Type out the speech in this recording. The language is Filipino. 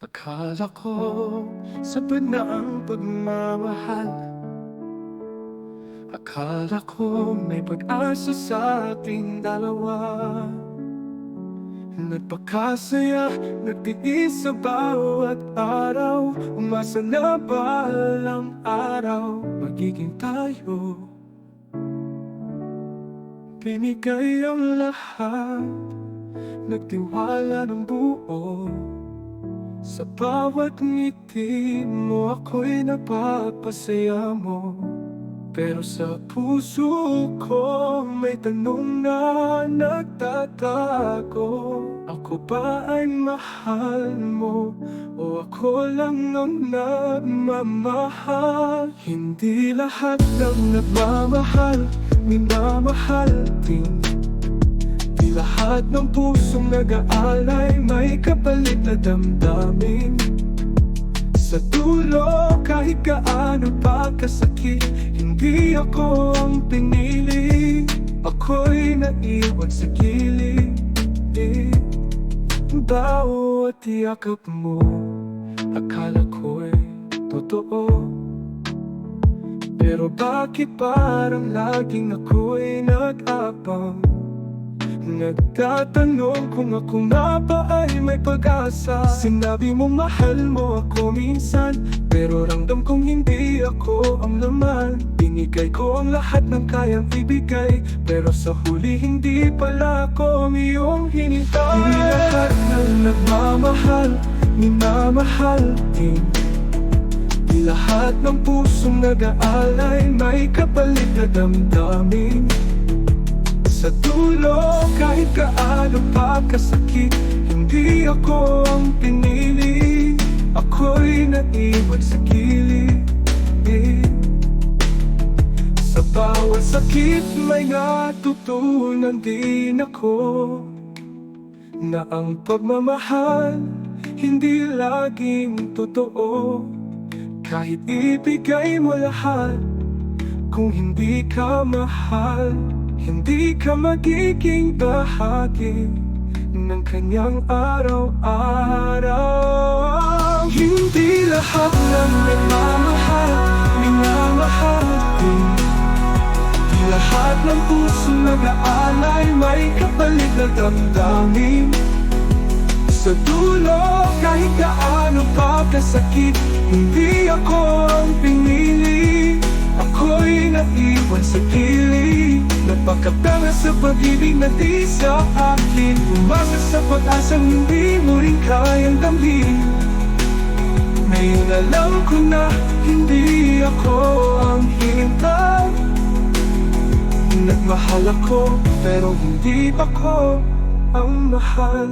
Akala ko sapat na ang pagmamahal. Akala ko may pag-asa sa ating dalawa. Nagpakasaya, nagtiis sa bawat araw. Umasa na balang araw magiging tayo. Binigay ang lahat, nagtiwala ng buo. Sa bawat ngiti mo ako'y napapasaya mo. Pero sa puso ko may tanong na nagtatago. Ako ba ay mahal mo o ako lang ang nagmamahal? Hindi lahat ng nagmamahal minamahal din. Di lahat ng pusong nag-aalay may kapalit na damdamin. Sa dulo kahit gaano pa kasakit, hindi ako ang pinili. Ako'y naiwan sa gilid. Bawat yakap mo akala ko'y totoo. Pero bakit parang laging ako'y nag-abang? Nagtatanong kung ako nga ba ay may pag-asa. Sinabi mo mahal mo ako minsan, pero ramdam kong hindi ako ang laman. Binigay ko ang lahat ng kayang ibigay, pero sa huli hindi pala ako ang iyong hinintay. Hindi lahat ng nagmamahal minamahal din. Di lahat ng pusong nag-aalay may kapalit na damdamin. Sa dulo, kahit gaano pa kasakit, hindi ako ang pinili. Ako'y naiwan sa gilid. Sa bawat sakit may natutunan din ako na ang pagmamahal hindi laging totoo. Kahit ibigay mo lahat, kung hindi ka mahal, hindi ka magiging bahagi ng kanyang araw-araw. Hindi lahat ng nagmamahal minamahal din. Di lahat ng pusong nag-aalay may kapalit na damdamin. Sa dulo, kahit gaano pa kasakit, hindi ako ang pinili. Ako'y naiwan sa gilid. Napakatanga sa pag-ibig na di sa akin. Umasa sa pag-asang hindi mo rin kayang damhin. Ngayon alam ko na hindi ako ang hintay. Nagmahal ako pero hindi ako ang mahal.